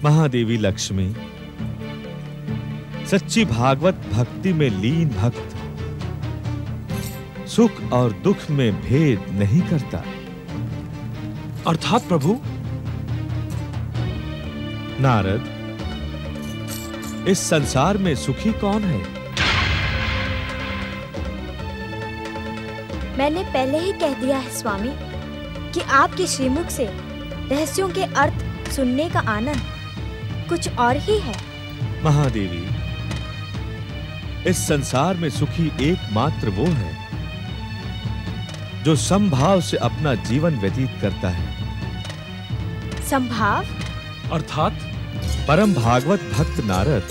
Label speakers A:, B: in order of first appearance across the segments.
A: महादेवी लक्ष्मी सच्ची भागवत भक्ति में लीन भक्त सुख और दुख में भेद नहीं करता।
B: अर्थात प्रभु?
A: नारद, इस संसार में सुखी कौन है?
C: मैंने पहले ही कह दिया है स्वामी कि आपके श्रीमुख से रहस्यों के अर्थ सुनने का आनंद कुछ और ही है।
A: महादेवी, इस संसार में सुखी एकमात्र वो है जो समभाव से अपना जीवन व्यतीत करता है।
C: संभाव?
B: अर्थात?
A: परम भागवत भक्त नारद,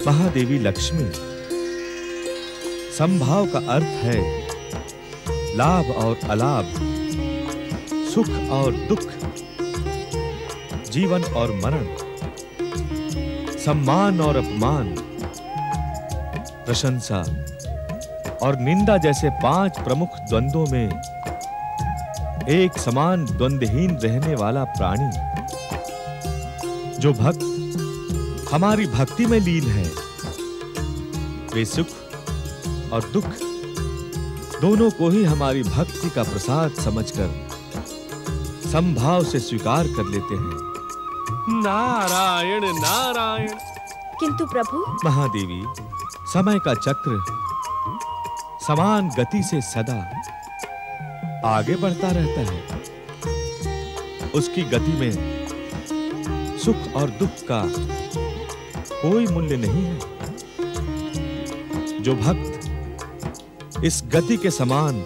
A: महादेवी लक्ष्मी, संभाव का अर्थ है लाभ और अलाभ, सुख और दुख, जीवन और मरण, सम्मान और अपमान, प्रशंसा और निंदा जैसे 5 प्रमुख द्वंद्वों में एक समान द्वंद्वहीन रहने वाला प्राणी। जो भक्त हमारी भक्ति में लीन है, वे सुख और दुख दोनों को ही हमारी भक्ति का प्रसाद समझकर समभाव से स्वीकार कर लेते हैं।
B: नारायण नारायण।
C: किंतु प्रभु?
A: महादेवी, समय का चक्र समान गति से सदा आगे बढ़ता रहता है। उसकी गति में सुख और दुख का कोई मूल्य नहीं है। जो भक्त इस गति के समान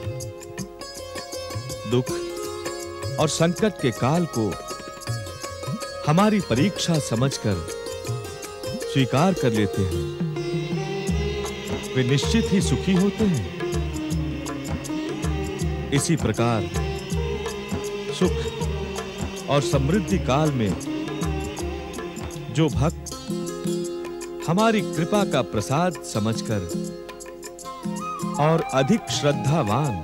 A: दुख और संकट के काल को हमारी परीक्षा समझकर स्वीकार कर लेते हैं, वे निश्चित ही सुखी होते हैं। इसी प्रकार सुख और समृद्धि काल में जो भक्त हमारी कृपा का प्रसाद समझकर और अधिक श्रद्धावान,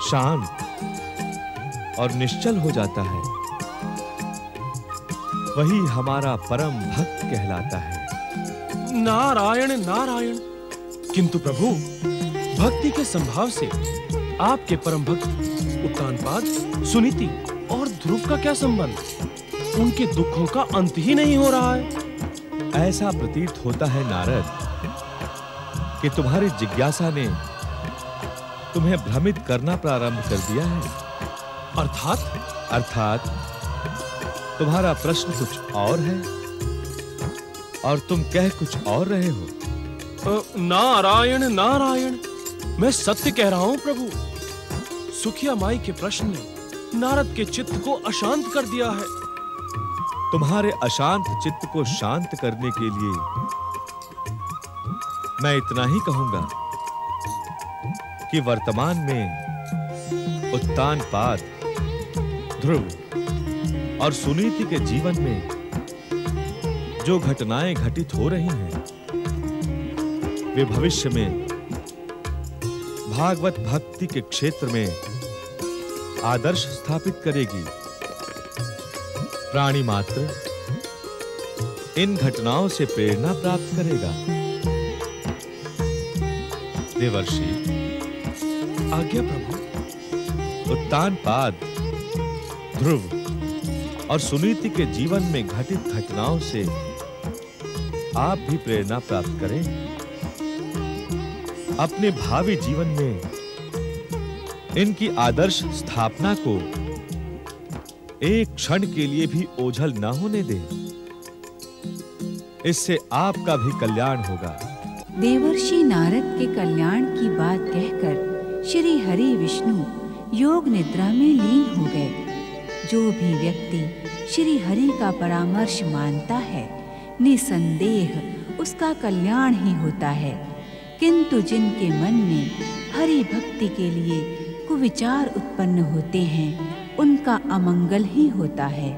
A: शांत और निश्चल हो जाता है, वही हमारा परम भक्त कहलाता है।
B: नारायण नारायण। किंतु प्रभु, भक्ति के संभाव से आपके परम भक्त उत्तानपाद, सुनीति और ध्रुव का क्या संबंध? उनके दुखों का अंत ही नहीं हो रहा है।
A: ऐसा प्रतीत होता है नारद कि तुम्हारी जिज्ञासा ने तुम्हें भ्रमित करना प्रारंभ कर दिया है। अर्थात तुम्हारा प्रश्न कुछ और है और तुम कह कुछ और रहे हो।
B: नारायण नारायण। मैं सत्य कह रहा हूं प्रभु। सुखिया माई के प्रश्न ने नारद के चित्त को अशांत कर दिया है।
A: तुम्हारे अशांत चित्त को शांत करने के लिए मैं इतना ही कहूंगा कि वर्तमान में उत्तानपाद, ध्रुव और सुनीति के जीवन में जो घटनाएं घटित हो रही हैं, वे भविष्य में भागवत भक्ति के क्षेत्र में आदर्श स्थापित करेगी। प्राणी मात्र इन घटनाओं से प्रेरणा प्राप्त करेगा। देवर्षि,
B: आज्ञा प्रभु।
A: उत्तानपाद, ध्रुव और सुनीति के जीवन में घटित घटनाओं से आप भी प्रेरणा प्राप्त करें। अपने भावी जीवन में इनकी आदर्श स्थापना को एक क्षण के लिए भी ओझल न होने दें। इससे आपका भी कल्याण होगा।
D: देवर्षि नारद के कल्याण की बात कहकर श्री हरि विष्णु योग निद्रा में लीन हो गए। जो भी व्यक्ति श्री हरि का परामर्श मानता है, निसंदेह उसका कल्याण ही होता है। किंतु जिनके मन में हरि भक्ति के लिए कुविचार उत्पन्न होते हैं, उनका अमंगल ही होता है।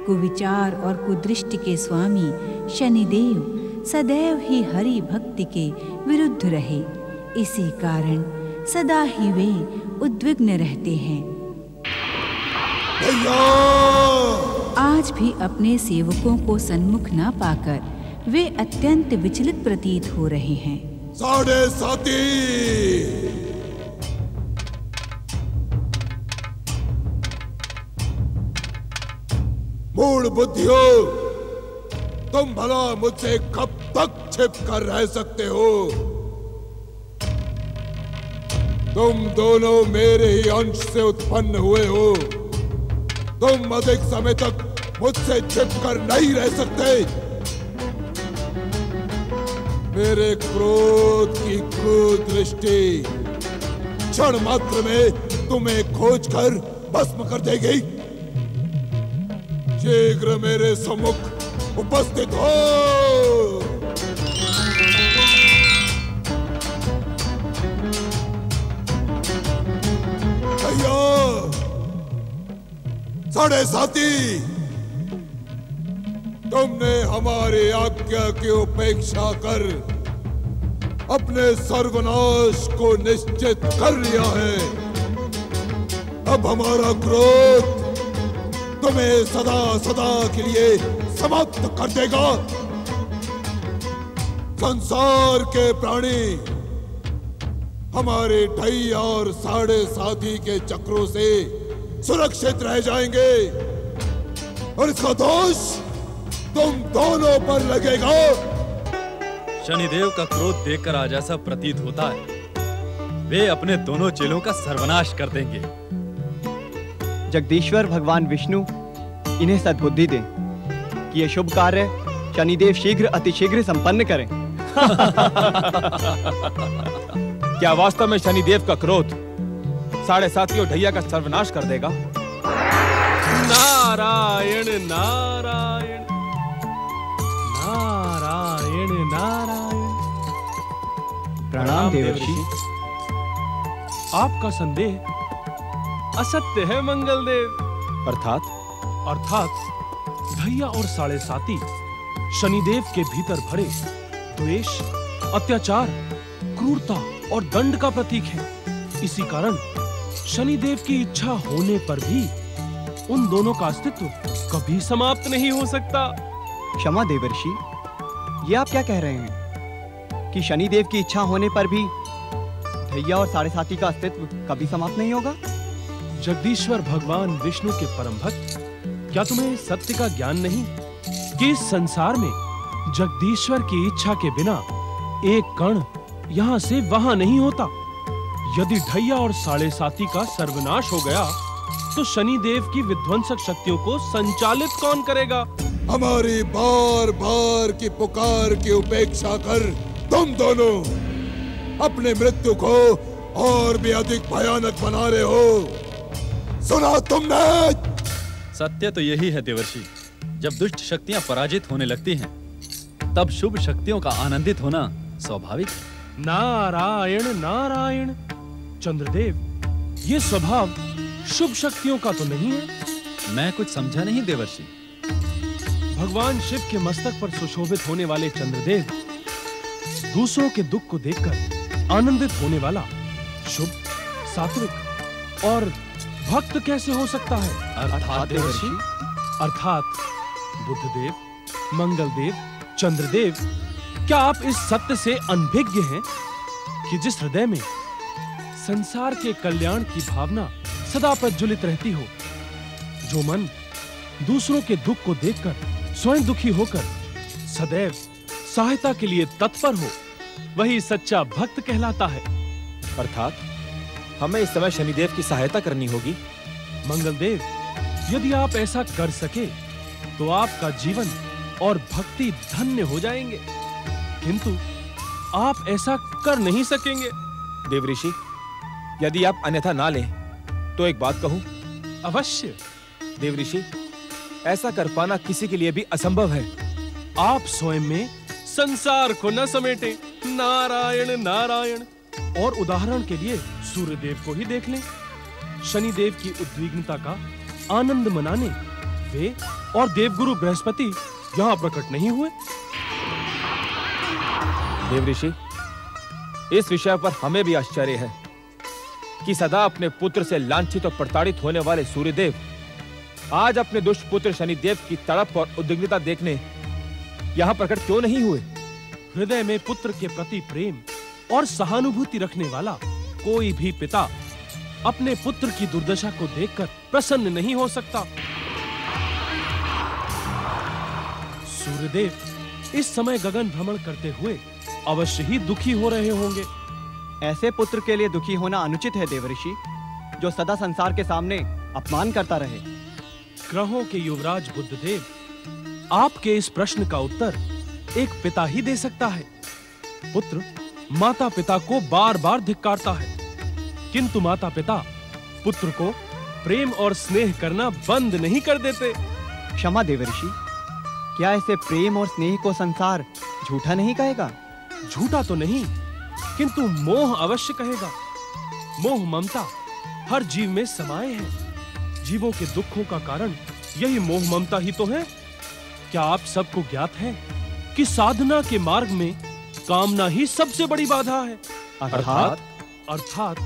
D: कुविचार और कुदृष्टि के स्वामी शनिदेव सदैव ही हरि भक्ति के विरुद्ध रहे। इसी कारण सदा ही वे उद्विग्न रहते हैं। आज भी अपने सेवकों को सन्मुख न पाकर वे अत्यंत विचलित प्रतीत हो रहे हैं।
E: 7.5 मूढ़ बुद्धियों, तुम भला मुझसे कब तक छिप कर रह सकते हो? तुम दोनों मेरे ही अंश से उत्पन्न हुए हो। तुम अधिक समय तक मुझसे छिप कर नहीं रह सकते। मेरे क्रोध की क्रूर दृष्टि क्षण मात्र में तुम्हें खोज कर भस्म कर देगी। शीघ्र मेरे सम्मुख उपस्थित हो। भैया 7.5, तुमने हमारी आज्ञा की उपेक्षा कर अपने सर्वनाश को निश्चित कर लिया है। अब हमारा क्रोध तुम्हें सदा सदा के लिए समाप्त कर देगा। संसार के प्राणी हमारे ढैया और 7.5 के चक्रों से सुरक्षित रह जाएंगे और इसका दोष तुम दोनों पर लगेगा।
F: शनिदेव का क्रोध देखकर आज ऐसा प्रतीत होता है वे अपने दोनों चेलों का सर्वनाश कर देंगे।
G: जगदीश्वर भगवान विष्णु इन्हें सद्बुद्धि दें कि यह शुभ कार्य शनिदेव शीघ्र अतिशीघ्र संपन्न करें।
H: क्या वास्तव में शनिदेव का क्रोध 7.5 और ढैया का सर्वनाश कर देगा?
B: नारायण नारायण नारायण नारायण।
G: प्रणाम देवर्षि।
B: आपका संदेह असत्य है मंगलदेव।
H: अर्थात
B: ढैया और 7.5 शनिदेव के भीतर भरे द्वेष, अत्याचार, क्रूरता और दंड का प्रतीक है। इसी कारण शनिदेव की इच्छा होने पर भी उन दोनों का अस्तित्व कभी समाप्त नहीं हो सकता।
G: क्षमा देवर्षि, ये आप क्या कह रहे हैं कि शनिदेव की इच्छा होने पर भी ढैया और 7.5 का अस्तित्व कभी समाप्त नहीं होगा?
B: जगदीश्वर भगवान विष्णु के परम भक्त, क्या तुम्हें सत्य का ज्ञान नहीं कि इस संसार में जगदीश्वर की इच्छा के बिना एक कण यहाँ से वहां नहीं होता। यदि ढैया और 7.5 का सर्वनाश हो गया तो शनिदेव की विध्वंसक शक्तियों को संचालित कौन करेगा?
E: हमारी बार बार की पुकार की उपेक्षा कर तुम दोनों अपने मृत्यु को और भी अधिक भयानक बना रहे हो। सुना तुमने?
F: सत्य तो यही है देवर्षि, जब दुष्ट शक्तियां पराजित होने लगती हैं, तब शुभ शक्तियों का आनंदित होना स्वाभाविक है।
B: नारायण नारायण। चंद्रदेव, ये स्वभाव शुभ शक्तियों का तो नहीं है।
F: मैं कुछ समझा नहीं देवर्षि।
B: भगवान शिव के मस्तक पर सुशोभित होने वाले चंद्रदेव दूसरों के दुख को देखकर आनंदित होने वाला शुभ, सात्विक और भक्त कैसे हो सकता है?
F: अर्थात देवर्षि,
B: अर्थात बुद्धदेव, मंगलदेव, चंद्रदेव, क्या आप इस सत्य से अनभिज्ञ हैं कि जिस हृदय में संसार के कल्याण की भावना सदा प्रज्वलित रहती हो, जो मन दूसरों के दुख को देखकर स्वयं दुखी होकर सदैव सहायता के लिए तत्पर हो, वही सच्चा भक्त कहलाता है।
H: अर्थात हमें इस समय शनिदेव की सहायता करनी होगी।
B: मंगलदेव, यदि आप ऐसा कर सके तो आपका जीवन और भक्ति धन्य हो जाएंगे, किंतु आप ऐसा कर नहीं सकेंगे।
H: देवऋषि, यदि आप अन्यथा ना लें तो एक बात कहूं?
B: अवश्य।
H: देवऋषि, ऐसा कर पाना किसी के लिए भी असंभव है।
B: आप स्वयं में संसार को न समेटें। नारायण नारायण। और उदाहरण के लिए सूर्यदेव को ही देख लें। शनिदेव की उद्विग्नता का आनंद मनाने वे और देवगुरु बृहस्पति यहाँ प्रकट नहीं हुए।
H: देवऋषि, इस विषय पर हमें भी आश्चर्य है कि सदा अपने पुत्र से लांछित और प्रताड़ित होने वाले सूर्यदेव आज अपने दुष्ट पुत्र शनिदेव की तड़प और उद्विग्नता देखने यहाँ प्रकट क्यों नहीं हुए?
B: हृदय में पुत्र के प्रति प्रेम और सहानुभूति रखने वाला कोई भी पिता अपने पुत्र की दुर्दशा को देखकर प्रसन्न नहीं हो सकता। सूर्यदेव इस समय गगन भ्रमण करते हुए अवश्य ही दुखी हो रहे होंगे।
G: ऐसे पुत्र के लिए दुखी होना अनुचित है देवर्षि, जो सदा संसार के सामने अपमान करता रहे।
B: ग्रहों के युवराज बुद्धदेव, आपके इस प्रश्न का उत्तर एक पिता ही दे सकता है। पुत्र माता पिता को बार बार धिक्कारता है, किंतु माता पिता पुत्र को प्रेम और स्नेह करना बंद नहीं कर देते।
G: क्षमा देवर्षि, क्या ऐसे प्रेम और स्नेह को संसार झूठा नहीं कहेगा?
B: झूठा तो नहीं, किंतु मोह अवश्य कहेगा। मोह ममता हर जीव में समाये है। जीवों के दुखों का कारण यही मोह ममता ही तो है। क्या आप सबको ज्ञात है कि साधना के मार्ग में कामना ही सबसे बड़ी बाधा है? अर्थात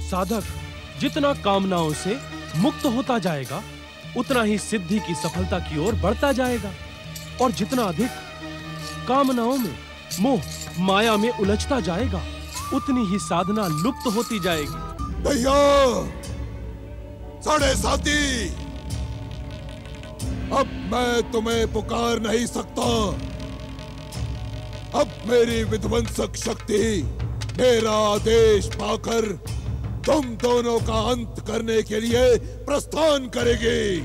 B: साधक जितना कामनाओं से मुक्त होता जाएगा, उतना ही सिद्धि की सफलता की ओर बढ़ता जाएगा, और जितना अधिक कामनाओं में मोह माया में उलझता जाएगा, उतनी ही साधना लुप्त होती जाएगी।
E: भैया, साढ़े साथी, अब मैं तुम्हें पुकार नहीं सकता। अब मेरी विध्वंसक शक्ति मेरा आदेश पाकर तुम दोनों का अंत करने के लिए प्रस्थान करेगी।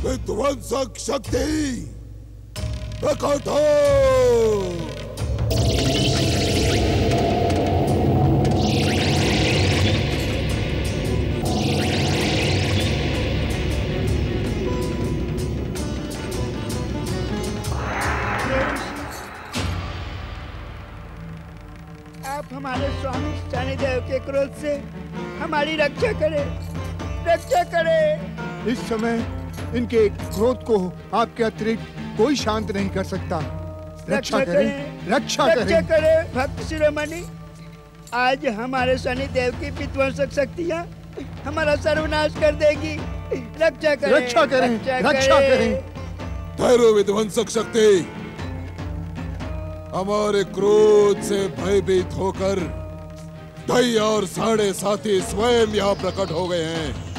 E: विध्वंसक शक्ति प्रकट हो।
I: हमारे स्वामी शनिदेव के क्रोध से हमारी रक्षा करे, रक्षा करे।
J: इस समय इनके क्रोध को आपके अतिरिक्त कोई शांत नहीं कर सकता। रक्षा करें, रक्षा करें।
I: भक्त शिरोमणि, आज हमारे शनिदेव की विध्वंसक शक्तियाँ हमारा सर्वनाश कर देगी। रक्षा करें,
J: रक्षा करें, रक्षा करें।
E: ठहरो विध्वंसक शक्ति, हमारे क्रोध से भयभीत होकर दैया और साढ़े साथी स्वयं यहाँ प्रकट हो गए हैं।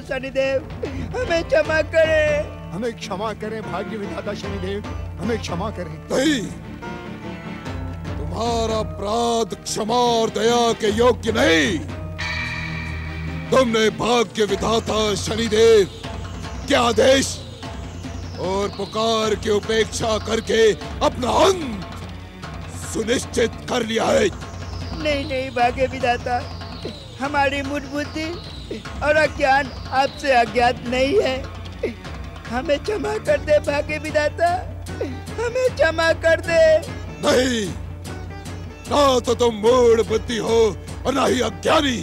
I: शनिदेव, हमें क्षमा करें।
J: हमें क्षमा करें भाग्य विधाता शनिदेव, हमें क्षमा करें।
E: नहीं, तुम्हारा अपराध क्षमा और दया के योग्य नहीं। तुमने भाग्य विधाता शनिदेव के आदेश और पुकार की उपेक्षा करके अपना अंत सुनिश्चित कर लिया है।
I: नहीं नहीं भाग्य विधाता, हमारी मूढ़ बुद्धि और अज्ञान आपसे अज्ञात नहीं है। हमें क्षमा कर दे भाग्य विधाता, हमें क्षमा कर दे।
E: नहीं, ना तो तुम मूढ़ बुद्धि हो और ना ही अज्ञानी।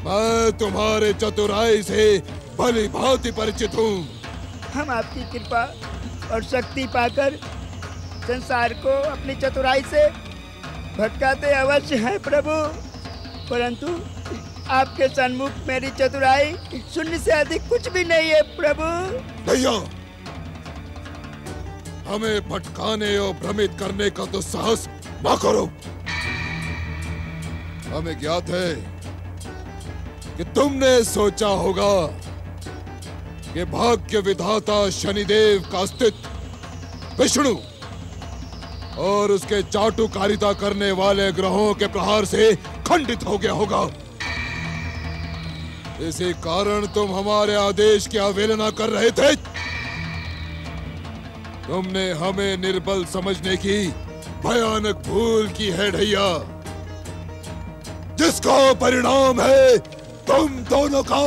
E: मैं तुम्हारे चतुराई से भली भांति परिचित हूँ।
I: हम आपकी कृपा और शक्ति पाकर संसार को अपनी चतुराई से भटकाते अवश्य हैं प्रभु, परंतु आपके सन्मुख मेरी चतुराई शून्य से अधिक कुछ भी नहीं है प्रभु।
E: भैया, हमें भटकाने और भ्रमित करने का तो साहस न करो। हमें ज्ञात है कि तुमने सोचा होगा कि भाग्य विधाता शनिदेव का अस्तित्व विष्णु और उसके चाटुकारिता करने वाले ग्रहों के प्रहार से खंडित हो गया होगा। इसी कारण तुम हमारे आदेश की अवहेलना कर रहे थे। तुमने हमें निर्बल समझने की भयानक भूल की है ढैया। जिसका परिणाम है तुम दोनों का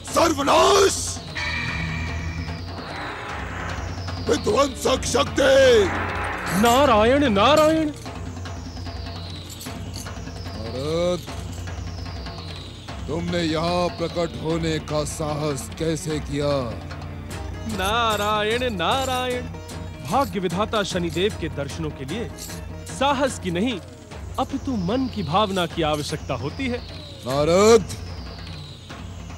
E: सर्वनाश। विध्वंसक शक्ति।
B: नारायण नारायण।
E: नारद, तुमने यहाँ प्रकट होने का साहस कैसे किया?
B: नारायण नारायण। भाग्य विधाता शनिदेव के दर्शनों के लिए साहस की नहीं अपितु मन की भावना की आवश्यकता होती है।
E: नारद,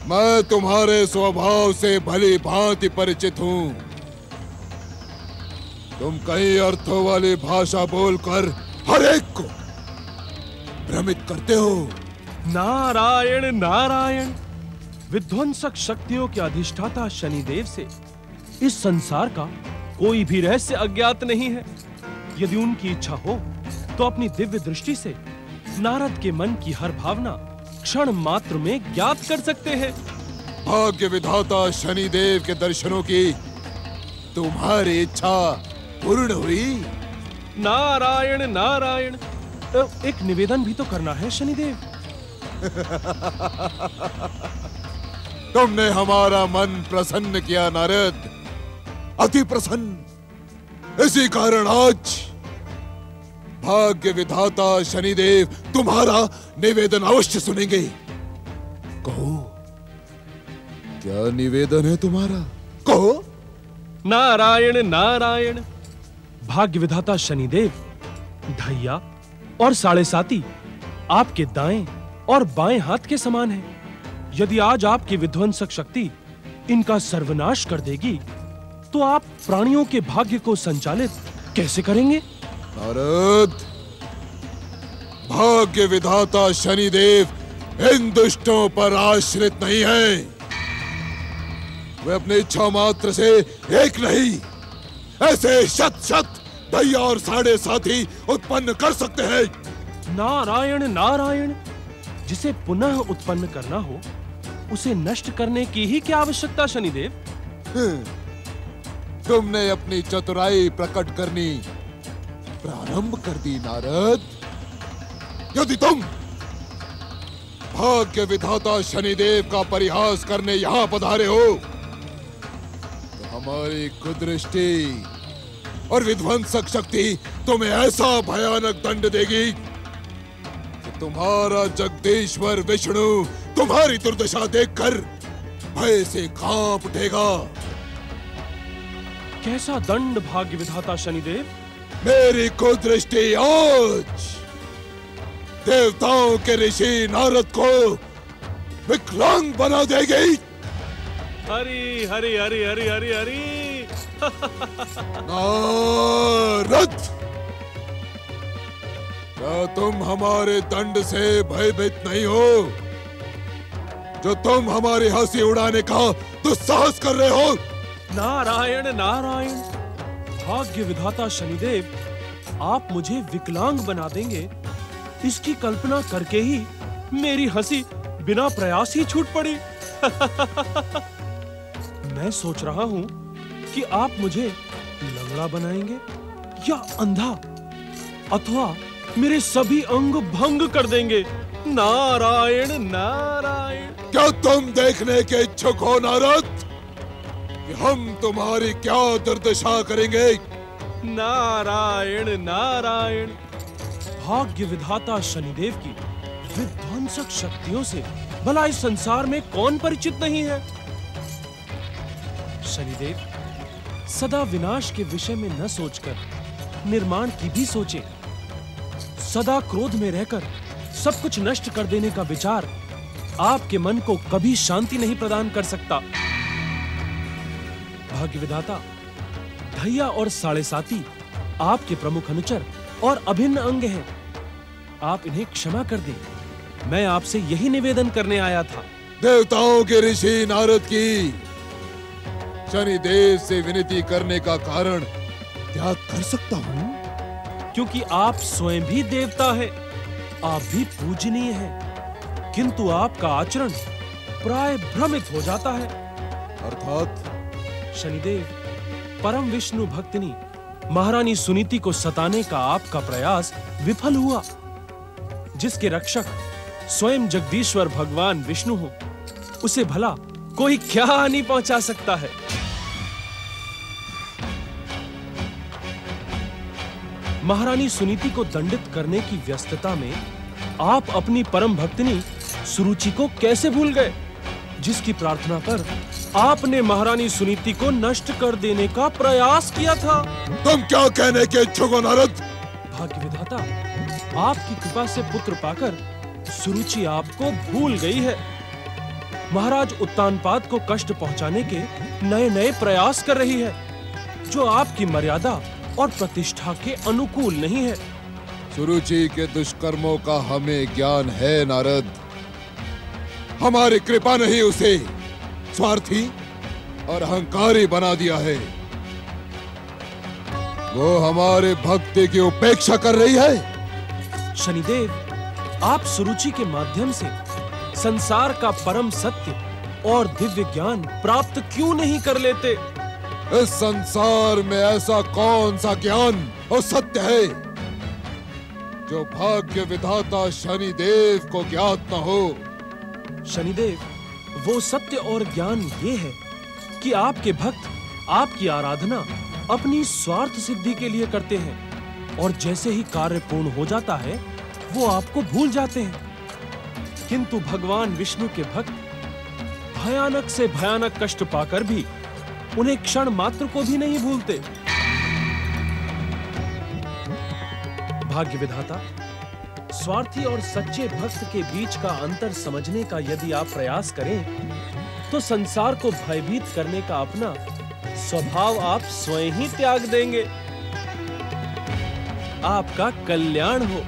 E: मैं तुम्हारे स्वभाव से भली भांति परिचित हूँ। तुम कई अर्थों वाली भाषा बोलकर हर एक को भ्रमित करते हो।
B: नारायण नारायण। विध्वंसक शक्तियों के अधिष्ठाता शनिदेव से इस संसार का कोई भी रहस्य अज्ञात नहीं है। यदि उनकी इच्छा हो तो अपनी दिव्य दृष्टि से नारद के मन की हर भावना क्षण मात्र में ज्ञात कर सकते हैं।
E: भाग्य विधाता शनिदेव के दर्शनों की तुम्हारी इच्छा पूर्ण हुई।
B: नारायण नारायण। एक निवेदन भी तो करना है शनिदेव।
E: तुमने हमारा मन प्रसन्न किया नारद, अति प्रसन्न। इसी कारण आज भाग्य विधाता शनिदेव तुम्हारा निवेदन अवश्य सुनेंगे। कहो, क्या निवेदन है तुम्हारा? कहो।
B: नारायण नारायण। भाग्य विधाता शनिदेव, ढैया और साढ़े साती आपके दाएं और बाएं हाथ के समान है। यदि आज आपकी विध्वंसक शक्ति इनका सर्वनाश कर देगी तो आप प्राणियों के भाग्य को संचालित कैसे करेंगे?
E: नारद, भाग्य विधाता शनिदेव इन दुष्टों पर आश्रित नहीं है। वे अपनी इच्छा मात्र से एक नहीं, ऐसे शत शत दैया और साढ़े साथी उत्पन्न कर सकते हैं।
B: नारायण नारायण। जिसे पुनः उत्पन्न करना हो उसे नष्ट करने की ही क्या आवश्यकता शनिदेव?
E: तुमने अपनी चतुराई प्रकट करनी प्रारंभ कर दी नारद। यदि तुम भाग्य विधाता शनिदेव का परिहास करने यहाँ पधारे हो तो हमारी कुदृष्टि और विध्वंसक शक्ति तुम्हें ऐसा भयानक दंड देगी कि तुम्हारा जगदीश्वर विष्णु तुम्हारी दुर्दशा देखकर भय से कांप उठेगा।
B: कैसा दंड भाग्य विधाता शनिदेव?
E: मेरी कुदृष्टि आज देवताओं के ऋषि नारद को विकलांग बना देगी।
B: हरि हरि हरि हरि हरि हरि।
E: नारद, क्या तुम हमारे दंड से भयभीत नहीं हो जो तुम हमारी हंसी उड़ाने का दुस्साहस कर रहे हो?
B: नारायण नारायण। भाग्य विधाता शनिदेव, आप मुझे विकलांग बना देंगे इसकी कल्पना करके ही मेरी हंसी बिना प्रयास ही छूट पड़ी। मैं सोच रहा हूं कि आप मुझे लंगड़ा बनाएंगे या अंधा, अथवा मेरे सभी अंग भंग कर देंगे। नारायण नारायण।
E: क्या तुम देखने के इच्छुक हो नारद कि हम तुम्हारी क्या दुर्दशा करेंगे?
B: नारायण नारायण। भाग्य विधाता शनिदेव की विध्वंसक शक्तियों से भला इस संसार में कौन परिचित नहीं है? शनिदेव सदा विनाश के विषय में न सोचकर निर्माण की भी सोचें। सदा क्रोध में रहकर सब कुछ नष्ट कर देने का विचार आपके मन को कभी शांति नहीं प्रदान कर सकता। भाग्य विधाता, ढैया और साढ़े साती आपके प्रमुख अनुचर और अभिन्न अंग हैं। आप इन्हें क्षमा कर दें। मैं आपसे यही निवेदन करने आया था।
E: देवताओं के ऋषि नारद की शनिदेव से विनती करने का कारण क्या कर सकता हूँ?
B: क्योंकि आप स्वयं भी देवता हैं, आप भी पूजनीय हैं, किंतु आपका आचरण प्राय भ्रमित हो जाता है।
E: अर्थात?
B: शनिदेव, परम विष्णु भक्तिनी महारानी सुनीति को सताने का आपका प्रयास विफल हुआ, जिसके रक्षक स्वयं जगदीश्वर भगवान विष्णु हो, उसे भला कोई क्या हानि पहुंचा सकता है। महारानी सुनीति को दंडित करने की व्यस्तता में आप अपनी परम भक्तिनी सुरुचि को कैसे भूल गए, जिसकी प्रार्थना पर आपने महारानी सुनीति को नष्ट कर देने का प्रयास किया था।
E: तुम क्या कहने के इच्छुक हो नारद?
B: भाग्य विधाता, आपकी कृपा से पुत्र पाकर सुरुचि आपको भूल गई है। महाराज उत्तानपाद को कष्ट पहुंचाने के नए-नए प्रयास कर रही है, जो आपकी मर्यादा और प्रतिष्ठा के अनुकूल नहीं है।
E: सुरुचि के दुष्कर्मों का हमें ज्ञान है नारद। हमारी कृपा ने ही उसे स्वार्थी और अहंकारी बना दिया है। वो हमारे भक्ति की उपेक्षा कर रही है।
B: शनिदेव, आप सुरुचि के माध्यम से संसार का परम सत्य और दिव्य ज्ञान प्राप्त क्यों नहीं कर लेते?
E: इस संसार में ऐसा कौन सा ज्ञान और सत्य है जो भाग्य विधाता शनिदेव को ज्ञात न हो?
B: शनिदेव, वो सत्य और ज्ञान ये है कि आपके भक्त आपकी आराधना अपनी स्वार्थ सिद्धि के लिए करते हैं, और जैसे ही कार्य पूर्ण हो जाता है वो आपको भूल जाते हैं। किंतु भगवान विष्णु के भक्त भयानक से भयानक कष्ट पाकर भी उन्हें क्षण मात्र को भी नहीं भूलते। भाग्य विधाता, स्वार्थी और सच्चे भक्त के बीच का अंतर समझने का यदि आप प्रयास करें, तो संसार को भयभीत करने का अपना स्वभाव आप स्वयं ही त्याग देंगे। आपका कल्याण हो।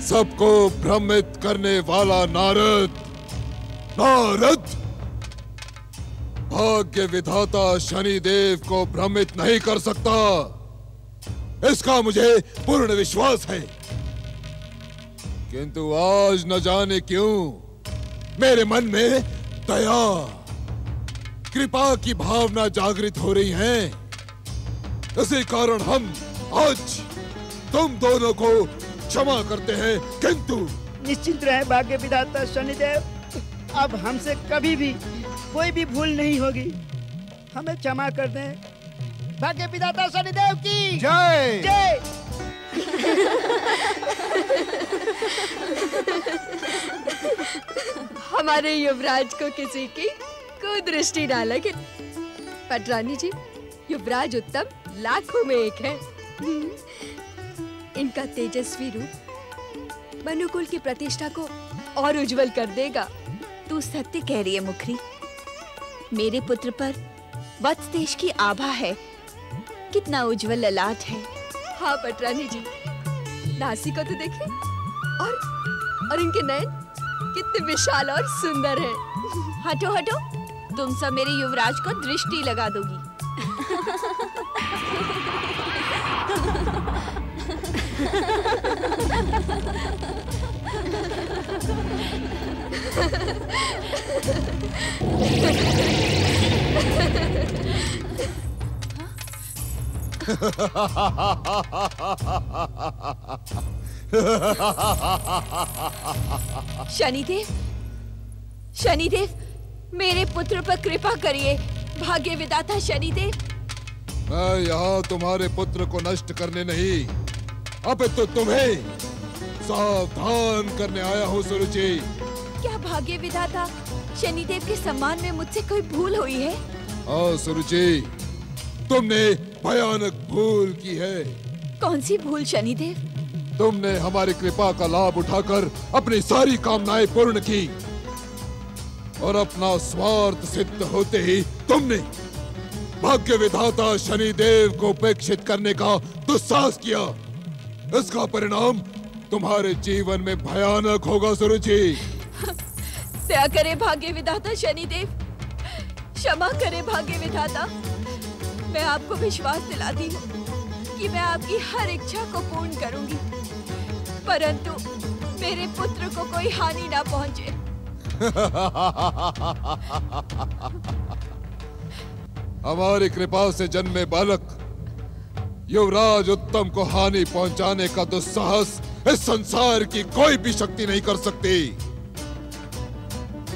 E: सबको भ्रमित करने वाला नारद, नारद भाग्य विधाता शनिदेव को भ्रमित नहीं कर सकता, इसका मुझे पूर्ण विश्वास है। किंतु आज न जाने क्यों मेरे मन में दया, कृपा की भावना जागृत हो रही है। इसी कारण हम आज तुम दोनों को क्षमा करते हैं। किंतु
I: निश्चिंत रहे भाग्य विधाता शनिदेव, अब हमसे कभी भी कोई भी भूल नहीं होगी। हमें क्षमा कर दें। भाग्य विधाता शनिदेव की
J: जय।
I: जय।
K: हमारे युवराज को किसी की कुदृष्टि ना लगे। पटरानी जी, युवराज उत्तम लाखों में एक है। इनका तेजस्वी रूप मनुकुल की प्रतिष्ठा को और उज्जवल कर देगा।
D: तू सत्य कह रही है मुखरी। मेरे पुत्र पर वत्स देश की आभा है, कितना उज्जवल ललाट है।
K: हाँ पटरानी जी, नासी को तो देखे, और इनके नयन कितने विशाल और सुंदर हैं।
D: हटो हटो, तुम सब मेरे युवराज को दृष्टि लगा दोगी। शनिदेव, शनिदेव, मेरे पुत्र पर कृपा करिए। भाग्य विधाता शनिदेव।
E: मैं यहाँ तुम्हारे पुत्र को नष्ट करने नहीं, अपितु तुम्हें सावधान करने आया हूँ सुरुचि।
D: क्या भाग्य विधाता शनिदेव के सम्मान में मुझसे कोई भूल हुई है?
E: हाँ सुरुचि, तुमने भयानक भूल की है।
D: कौन सी भूल शनिदेव?
E: तुमने हमारी कृपा का लाभ उठाकर अपनी सारी कामनाएं पूर्ण की, और अपना स्वार्थ सिद्ध होते ही तुमने भाग्य विधाता शनिदेव को उपेक्षित करने का दुस्साहस किया। इसका परिणाम तुम्हारे जीवन में भयानक होगा सुरुचि।
D: दया करे भाग्य विधाता शनिदेव, क्षमा करे भाग्य विधाता। मैं आपको विश्वास दिलाती हूँ कि मैं आपकी हर इच्छा को पूर्ण करूंगी, परंतु
K: मेरे पुत्र को कोई हानि ना पहुंचे।
E: हमारी कृपा से जन्मे बालक युवराज उत्तम को हानि पहुंचाने का दुस्साहस इस संसार की कोई भी शक्ति नहीं कर सकती।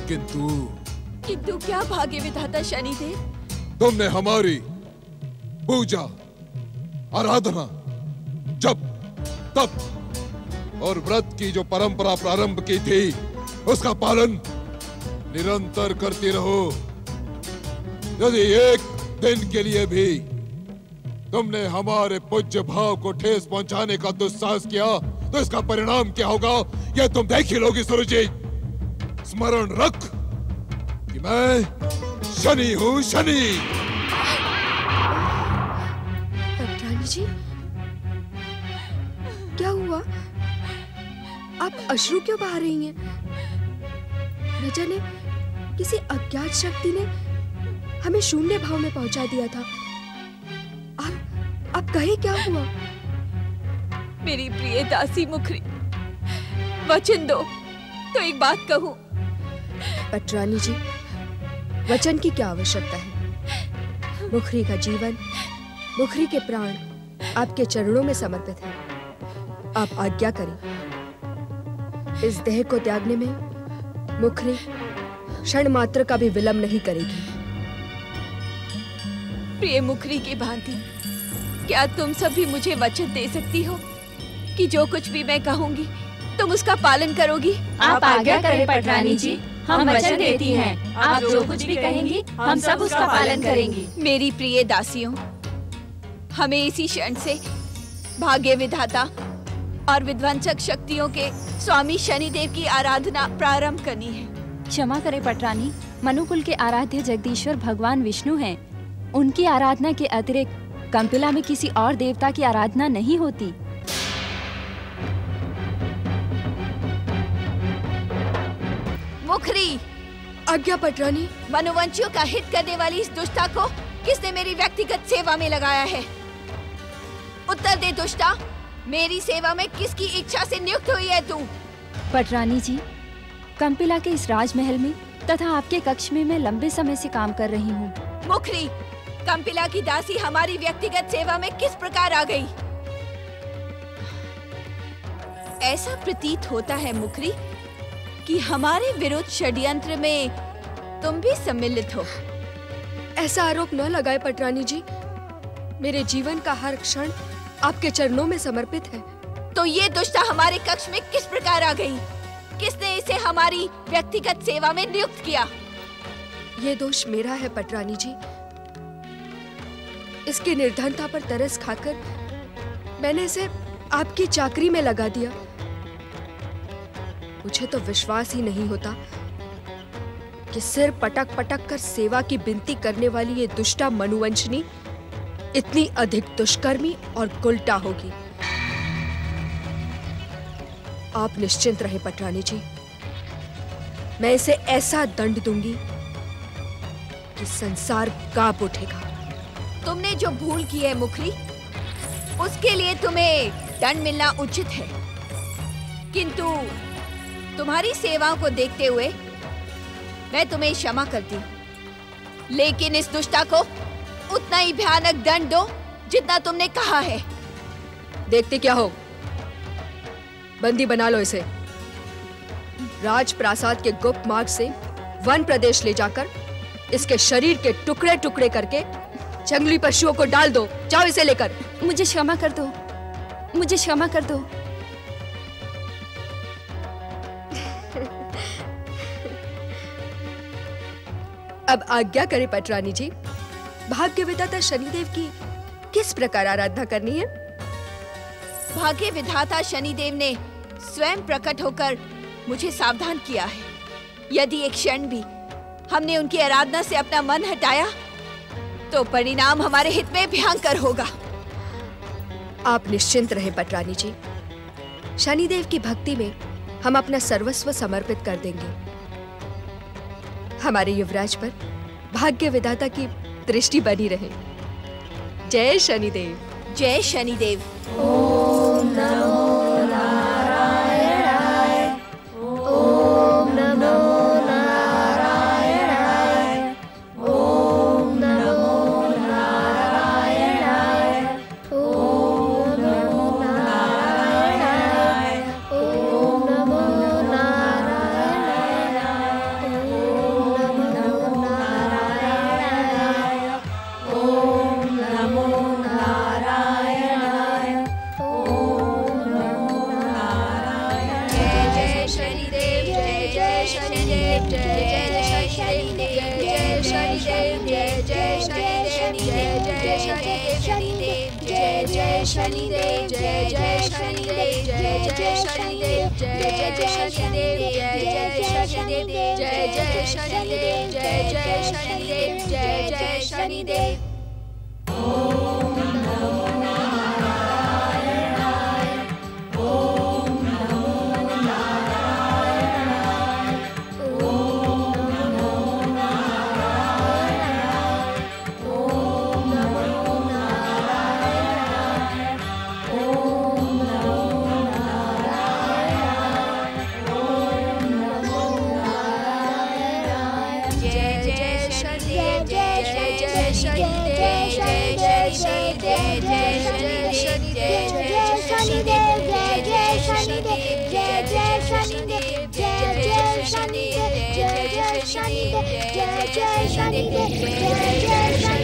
K: किंतु क्या भाग्य विधाता शनिदेव,
E: तुमने हमारी पूजा आराधना जप तप और व्रत की जो परंपरा प्रारंभ की थी उसका पालन निरंतर करती रहो। यदि एक दिन के लिए भी तुमने हमारे पूज्य भाव को ठेस पहुंचाने का दुस्साहस किया तो इसका परिणाम क्या होगा यह तुम देख ही लोगी सुरुचि। स्मरण रख कि मैं शनि हूं, शनि।
K: रानी जी, क्या हुआ? आप अश्रु क्यों बहा रही हैं? न जाने किसी अज्ञात शक्ति ने हमें शून्य भाव में पहुंचा दिया था। आप कहे क्या हुआ? मेरी प्रिय दासी मुखरी, वचन दो तो एक बात कहूं। पटरानी जी, वचन की क्या आवश्यकता है? मुखरी का जीवन, मुखरी के प्राण आपके चरणों में समर्पित है। आप आज्ञा करें। इस देह को त्यागने में मुखरी क्षण मात्र का भी विलंब नहीं करेगी। प्रिय मुखरी की भांति क्या तुम सभी मुझे वचन दे सकती हो कि जो कुछ भी मैं कहूंगी तुम उसका पालन करोगी?
L: आप आज्ञा करें पटरानी जी, हम वचन देती हैं। आप जो कुछ भी कहेंगी हम सब उसका पालन करेंगे।
K: मेरी प्रिय दासियों, हमें इसी क्षण से भाग्य विधाता और विध्वंसक शक्तियों के स्वामी शनिदेव की आराधना प्रारंभ करनी है।
L: क्षमा करें पटरानी, मनुकुल के आराध्य जगदीश्वर भगवान विष्णु हैं। उनकी आराधना के अतिरिक्त कंपिला में किसी और देवता की आराधना नहीं होती।
K: मुखरी, आज्ञा पटरानी। मनुवंशियों का हित करने वाली इस दुष्टा को किसने मेरी व्यक्तिगत सेवा में लगाया है? उत्तर दे दुष्टा, मेरी सेवा में किसकी इच्छा से नियुक्त हुई है तू?
L: पटरानी जी, कंपिला के इस राजमहल में तथा आपके कक्ष में मैं लंबे समय से काम कर रही हूँ।
K: मुखरी, कंपिला की दासी हमारी व्यक्तिगत सेवा में किस प्रकार आ गई? ऐसा प्रतीत होता है मुखरी कि हमारे विरुद्ध षड्यंत्र में तुम भी सम्मिलित हो। ऐसा आरोप न लगाए पटरानी जी, मेरे जीवन का हर क्षण आपके चरणों में समर्पित है। तो ये दुष्टा हमारे कक्ष में किस प्रकार आ गई? किसने इसे हमारी व्यक्तिगत सेवा में नियुक्त किया? ये दोष मेरा है पटरानी जी। इसकी निर्धनता पर तरस खाकर मैंने इसे आपकी चाकरी में लगा दिया। मुझे तो विश्वास ही नहीं होता कि सिर पटक पटक कर सेवा की विनती करने वाली ये दुष्टा मनुवंशनी इतनी अधिक दुष्कर्मी और गुलटा होगी। आप निश्चिंत रहे पटरानी जी, मैं इसे ऐसा दंड दूंगी कि संसार कांप उठेगा। तुमने जो भूल की है मुखरी, उसके लिए तुम्हें दंड मिलना उचित है, किंतु तुम्हारी सेवाओं को देखते हुए मैं तुम्हें क्षमा करती हूँ। लेकिन इस दुष्टा को उतना ही भयानक दंड दो जितना तुमने कहा है। देखते क्या हो, बंदी बना लो इसे। राजप्रासाद के गुप्त मार्ग से वन प्रदेश ले जाकर इसके शरीर के टुकड़े टुकड़े करके जंगली पशुओं को डाल दो। जाओ इसे लेकर।
L: मुझे क्षमा कर दो, मुझे क्षमा कर दो।
K: अब आज्ञा करें पटरानी जी, भाग्य विधाता शनिदेव की किस प्रकार आराधना करनी है? भाग्य विधाता शनिदेव ने स्वयं प्रकट होकर मुझे सावधान किया है। यदि एक क्षण भी हमने उनकी आराधना से अपना मन हटाया तो परिणाम हमारे हित में भयंकर होगा। आप निश्चिंत रहे पटरानी जी, शनिदेव की भक्ति में हम अपना सर्वस्व समर्पित कर देंगे। हमारे युवराज पर भाग्य विधाता की दृष्टि बनी रहे। जय शनिदेव, जय शनिदेव। ओम नमो नारायणाय। शनिदेव जय जय शनिदेव जय शनिदेव जय जय शनिदेव जय शनिदेव जय जय शनिदेव जय जय शनिदेव जय जय शनिदेव जय जय शनिदेव जय जय शनिदेव जय जय शनिदेव जय जय शनिदेव जय जय शनिदेव। ओम नमो नारायणाय ओम नमो नारायणाय ओम नमो नारायणाय ओम नमो नारायणाय ओम नमो नारायणाय ओम नमो नारायणाय। जय जय शनिदेव जय जय शनिदेव जय जय शनिदेव जय जय शनिदेव जय जय शनिदेव जय जय शनिदेव जय जय शनिदेव जय जय शनिदेव जय जय शनिदेव जय जय शनिदेव जय जय शनिदेव जय जय शनिदेव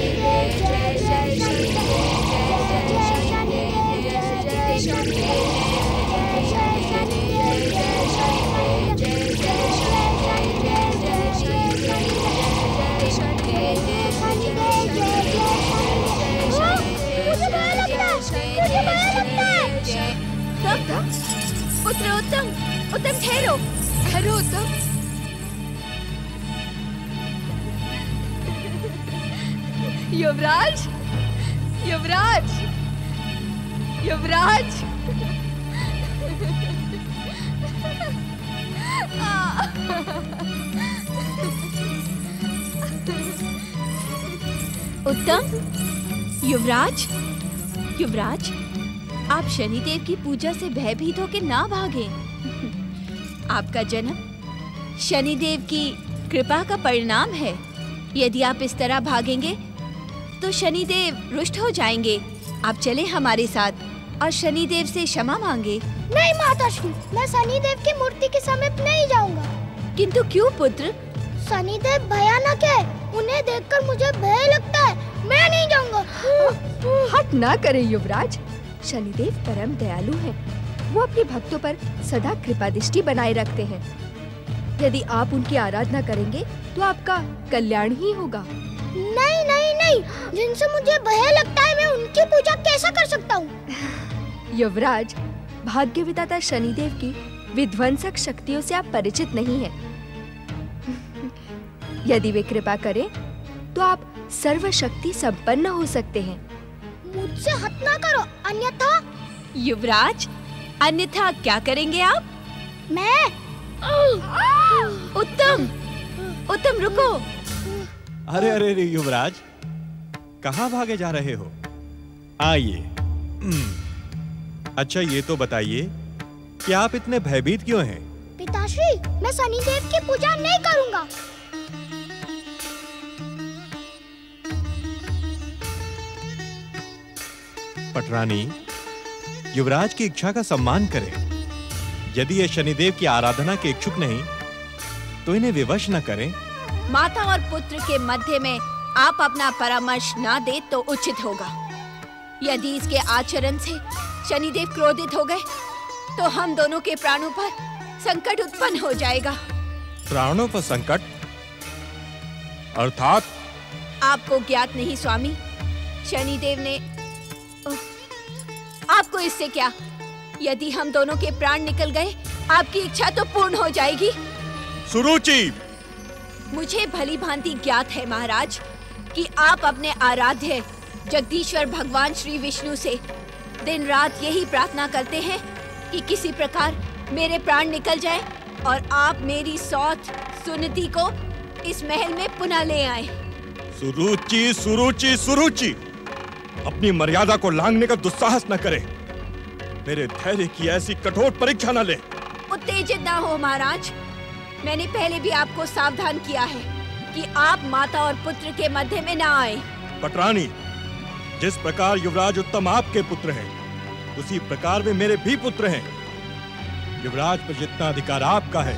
K: पुत्र उत्तम, उत्तम ठहरो, ठहरो उत्तम। युवराज, युवराज, युवराज।
M: उत्तम, युवराज, युवराज, आप शनिदेव की पूजा से भयभीत होकर ना भागें। आपका जन्म शनिदेव की कृपा का परिणाम है। यदि आप इस तरह भागेंगे तो शनिदेव रुष्ट हो जाएंगे। आप चले हमारे साथ और शनिदेव से क्षमा मांगे।
N: नहीं माताश्री, मैं शनिदेव की मूर्ति के समीप नहीं जाऊंगा।
M: किंतु क्यों पुत्र?
N: शनिदेव भयानक है, उन्हें देखकर मुझे भय लगता है। मैं नहीं जाऊंगा।
K: हट ना करें युवराज, शनिदेव परम दयालु हैं। वो अपने भक्तों पर सदा कृपा दृष्टि बनाए रखते हैं। यदि आप उनकी आराधना करेंगे तो आपका कल्याण ही होगा।
N: नहीं नहीं नहीं, जिनसे मुझे भय लगता है मैं उनकी पूजा कैसे कर सकता हूँ?
K: युवराज, भाग्य विधाता शनिदेव की विध्वंसक शक्तियों से आप परिचित नहीं हैं। यदि वे कृपा करें तो आप सर्वशक्ति संपन्न हो सकते हैं।
N: मुझसे हट ना करो, अन्यथा।
M: युवराज, अन्यथा क्या करेंगे आप?
N: मैं
M: उत्तम, उत्तम रुको।
O: अरे अरे अरे युवराज, कहाँ भागे जा रहे हो? आइए। अच्छा ये तो बताइए कि आप इतने भयभीत क्यों हैं?
N: पिताश्री, मैं शनिदेव की पूजा नहीं करूँगा।
O: पटरानी, युवराज की इच्छा का सम्मान करें। यदि ये शनिदेव की आराधना के इच्छुक नहीं तो इन्हें विवश न करें।
M: माता और पुत्र के मध्य में आप अपना परामर्श न दे तो उचित होगा। यदि इसके आचरण से शनिदेव क्रोधित हो गए तो हम दोनों के प्राणों पर संकट उत्पन्न हो जाएगा।
O: प्राणों पर संकट? अर्थात?
M: आपको ज्ञात नहीं स्वामी, शनिदेव ने आपको इससे क्या? यदि हम दोनों के प्राण निकल गए आपकी इच्छा तो पूर्ण हो जाएगी।
O: सुरुचि,
M: मुझे भली भांति ज्ञात है महाराज कि आप अपने आराध्य जगदीश्वर भगवान श्री विष्णु से दिन रात यही प्रार्थना करते हैं कि किसी प्रकार मेरे प्राण निकल जाए और आप मेरी सौत सुनीति को इस महल में पुनः ले आए।
O: सुरुचि, सुरुचि, सुरुचि, अपनी मर्यादा को लांघने का दुस्साहस न करे। मेरे धैर्य की ऐसी कठोर परीक्षा न ले।
M: उत्तेजित ना हो महाराज, मैंने पहले भी आपको सावधान किया है कि आप माता और पुत्र के मध्य में ना आए।
O: पटरानी, जिस प्रकार युवराज उत्तम आपके पुत्र हैं, उसी प्रकार वे मेरे भी पुत्र हैं। युवराज पर जितना अधिकार आपका है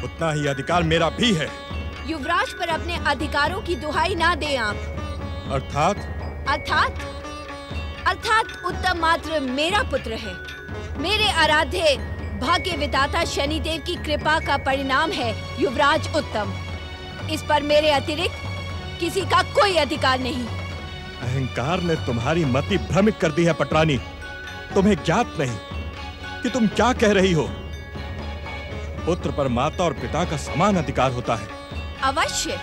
O: उतना ही अधिकार मेरा भी है।
M: युवराज पर अपने अधिकारों की दुहाई ना दें आप।
O: अर्थात?
M: अर्थात उत्तम मात्र मेरा पुत्र है। मेरे आराध्य भाग्य विधाता शनिदेव की कृपा का परिणाम है युवराज उत्तम। इस पर मेरे अतिरिक्त किसी का कोई अधिकार नहीं।
O: अहंकार ने तुम्हारी मति भ्रमित कर दी है पटरानी। तुम्हें ज्ञात नहीं कि तुम क्या कह रही हो। पुत्र पर माता और पिता का समान अधिकार होता है।
M: अवश्य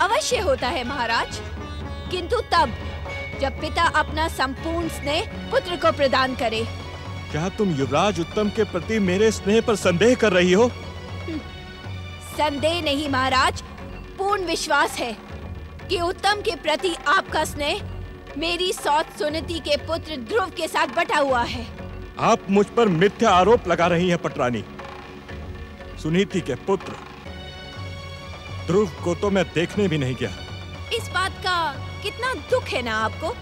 M: अवश्य होता है महाराज, किंतु तब जब पिता अपना संपूर्ण स्नेह पुत्र को प्रदान करे।
O: क्या तुम युवराज उत्तम के प्रति मेरे स्नेह पर संदेह कर रही हो?
M: संदेह नहीं महाराज, पूर्ण विश्वास है कि उत्तम के प्रति आपका स्नेह मेरी सौत सुनीति के पुत्र ध्रुव के साथ बटा हुआ है।
O: आप मुझ पर मिथ्या आरोप लगा रही हैं पटरानी। सुनीति के पुत्र ध्रुव को तो मैं देखने भी नहीं गया।
M: इस बात का कितना दुख है ना आपको।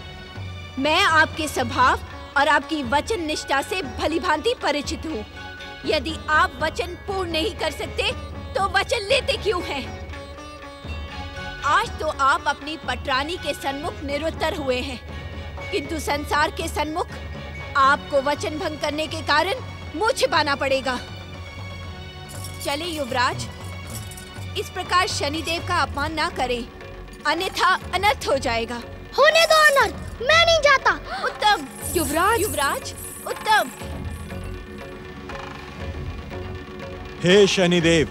M: मैं आपके स्वभाव और आपकी वचन निष्ठा से भलीभांति परिचित हूँ। यदि आप वचन पूर्ण नहीं कर सकते तो वचन लेते क्यों हैं? आज तो आप अपनी पटरानी के सन्मुख निरुत्तर हुए हैं, किंतु संसार के सन्मुख आपको वचन भंग करने के कारण मुंह छिपाना पड़ेगा। चले युवराज, इस प्रकार शनिदेव का अपमान ना करें, अन्यथा अनर्थ हो जाएगा।
N: होने दो अनर्थ, मैं नहीं जाता।
M: उत्तम, युवराज, युवराज, उत्तम।
O: हे शनिदेव,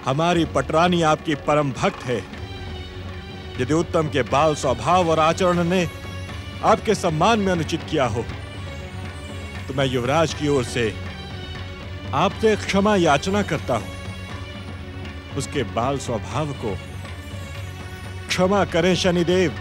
O: हमारी पटरानी आपकी परम भक्त है। यदि उत्तम के बाल स्वभाव और आचरण ने आपके सम्मान में अनुचित किया हो तो मैं युवराज की ओर से आपसे क्षमा याचना करता हूं। उसके बाल स्वभाव को क्षमा करें शनिदेव।